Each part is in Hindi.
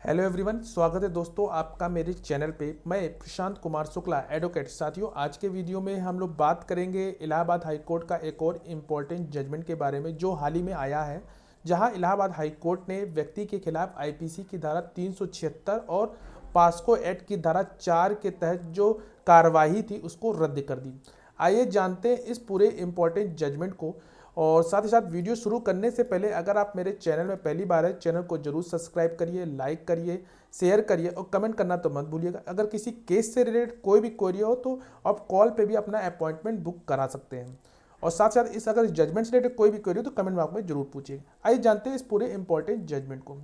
हेलो एवरीवन, स्वागत है दोस्तों आपका मेरे चैनल पे। मैं प्रशांत कुमार शुक्ला, एडवोकेट। साथियों, आज के वीडियो में हम लोग बात करेंगे इलाहाबाद हाई कोर्ट का एक और इम्पोर्टेंट जजमेंट के बारे में जो हाल ही में आया है, जहां इलाहाबाद हाई कोर्ट ने व्यक्ति के खिलाफ आईपीसी की धारा 376 और पास्को एक्ट की धारा 4 के तहत जो कार्रवाई थी उसको रद्द कर दी। आइए जानते हैं इस पूरे इम्पोर्टेंट जजमेंट को। और साथ ही साथ वीडियो शुरू करने से पहले अगर आप मेरे चैनल में पहली बार है, चैनल को जरूर सब्सक्राइब करिए, लाइक करिए, शेयर करिए और कमेंट करना तो मत भूलिएगा। अगर किसी केस से रिलेटेड कोई भी क्वेरी हो तो आप कॉल पे भी अपना अपॉइंटमेंट बुक करा सकते हैं। और साथ साथ इस अगर जजमेंट से रिलेटेड कोई भी क्वेरी हो तो कमेंट बॉक्स में जरूर पूछिएगा। आइए जानते हैं इस पूरे इंपॉर्टेंट जजमेंट को।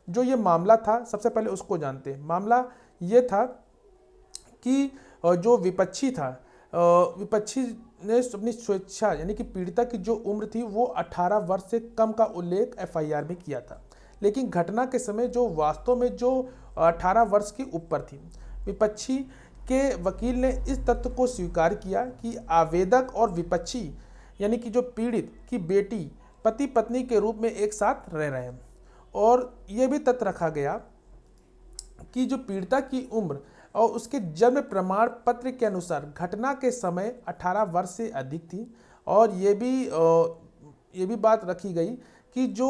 जो ये मामला था, सबसे पहले उसको जानते हैं। मामला ये था कि जो विपक्षी था, विपक्षी ने अपनी स्वेच्छा यानी कि पीड़िता की जो उम्र थी वो 18 वर्ष से कम का उल्लेख एफआईआर में किया था, लेकिन घटना के समय जो वास्तव में जो 18 वर्ष की ऊपर थी। विपक्षी के वकील ने इस तथ्य को स्वीकार किया कि आवेदक और विपक्षी यानी कि जो पीड़ित की बेटी पति पत्नी के रूप में एक साथ रह रहे हैं। और ये भी तथ्य रखा गया कि जो पीड़िता की उम्र और उसके जन्म प्रमाण पत्र के अनुसार घटना के समय 18 वर्ष से अधिक थी। और ये भी बात रखी गई कि जो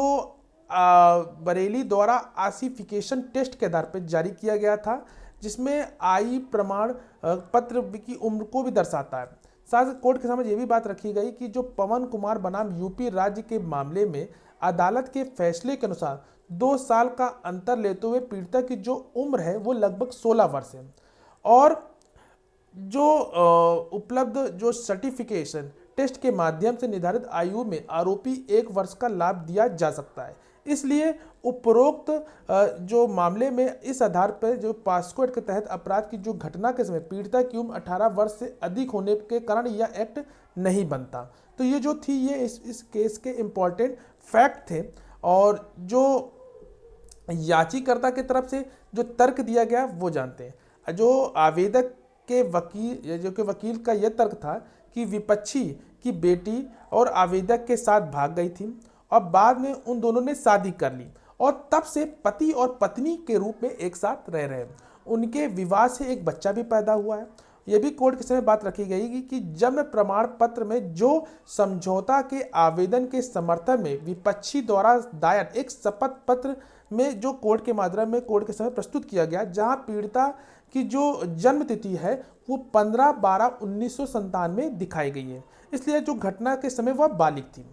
बरेली द्वारा आसिफिकेशन टेस्ट के आधार पर जारी किया गया था, जिसमें आई प्रमाण पत्र की उम्र को भी दर्शाता है। साथ ही कोर्ट के समझ ये भी बात रखी गई कि जो पवन कुमार बनाम यूपी राज्य के मामले में अदालत के फैसले के अनुसार 2 साल का अंतर लेते हुए पीड़िता की जो उम्र है वो लगभग 16 वर्ष है। और जो उपलब्ध जो सर्टिफिकेशन टेस्ट के माध्यम से निर्धारित आयु में आरोपी 1 वर्ष का लाभ दिया जा सकता है। इसलिए उपरोक्त जो मामले में इस आधार पर जो पास्को एक्ट के तहत अपराध की जो घटना के समय पीड़िता की उम्र 18 वर्ष से अधिक होने के कारण यह एक्ट नहीं बनता। तो ये जो थी ये इस केस के इम्पॉर्टेंट फैक्ट थे। और जो याचिकाकर्ता की तरफ से जो तर्क दिया गया वो जानते हैं। जो आवेदक के वकील का यह तर्क था कि विपक्षी की बेटी और आवेदक के साथ भाग गई थी और बाद में उन दोनों ने शादी कर ली और तब से पति और पत्नी के रूप में एक साथ रह रहे हैं। उनके विवाह से एक बच्चा भी पैदा हुआ है। यह भी कोर्ट के समय बात रखी गई कि जन्म प्रमाण पत्र में जो समझौता के आवेदन के समर्थन में विपक्षी द्वारा दायर एक शपथ पत्र में जो कोर्ट के माध्यम में कोर्ट के समय प्रस्तुत किया गया, जहां पीड़िता की जो जन्म तिथि है वो 15/12/1997 में दिखाई गई है। इसलिए जो घटना के समय वह बालिग थी।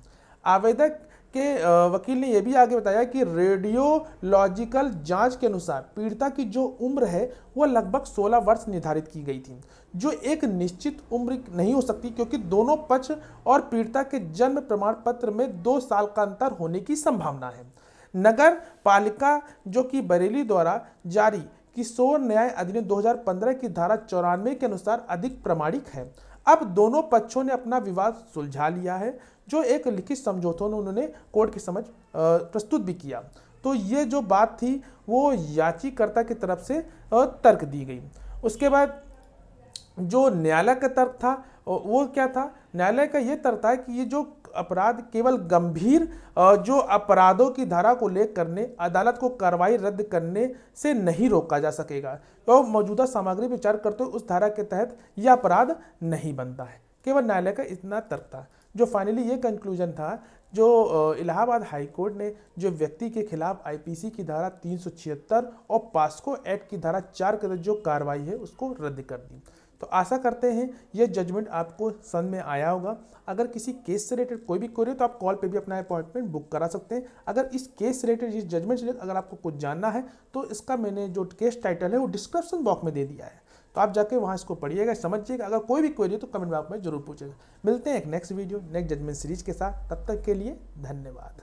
आवेदक के वकील ने यह भी आगे बताया कि रेडियोलॉजिकल जांच के अनुसार पीड़िता की जो उम्र है वह लगभग 16 वर्ष निर्धारित की गई थी, जो एक निश्चित उम्र नहीं हो सकती क्योंकि दोनों पक्ष और पीड़िता के जन्म प्रमाण पत्र में 2 साल का अंतर होने की संभावना है। नगर पालिका जो कि बरेली द्वारा जारी किशोर न्याय अधिनियम 2015 की धारा 94 के अनुसार अधिक प्रमाणिक है। अब दोनों पक्षों ने अपना विवाद सुलझा लिया है, जो एक लिखित समझौतों में उन्होंने कोर्ट के समझ प्रस्तुत भी किया। तो ये जो बात थी वो याचिकाकर्ता की तरफ से तर्क दी गई। उसके बाद जो न्यायालय का तर्क था वो क्या था? न्यायालय का ये तर्क था कि ये जो अपराध केवल गंभीर जो अपराधों की धारा को लेकर करने अदालत को कार्रवाई रद्द करने से नहीं रोका जा सकेगा। तो मौजूदा सामग्री विचार करते हुए उस धारा के तहत यह अपराध नहीं बनता है। केवल न्यायालय का इतना तर्क था। जो फाइनली ये कंक्लूजन था, जो इलाहाबाद हाई कोर्ट ने जो व्यक्ति के खिलाफ आईपीसी की धारा 376 और पास्को एक्ट की धारा 4 के तहत जो कार्रवाई है उसको रद्द कर दी। तो आशा करते हैं ये जजमेंट आपको समझ में आया होगा। अगर किसी केस से रिलेटेड कोई भी क्वेरी तो आप कॉल पे भी अपना अपॉइंटमेंट बुक करा सकते हैं। अगर इस केस से रिलेटेड, इस जजमेंट से रिलेटेड अगर आपको कुछ जानना है तो इसका मैंने जो केस टाइटल है वो डिस्क्रिप्शन बॉक्स में दे दिया है, तो आप जाके वहाँ इसको पढ़िएगा, समझिएगा। अगर कोई भी क्वेरी हो तो कमेंट बॉक्स में जरूर पूछेगा। मिलते हैं एक next video next judgement series के साथ, तब तक के लिए धन्यवाद।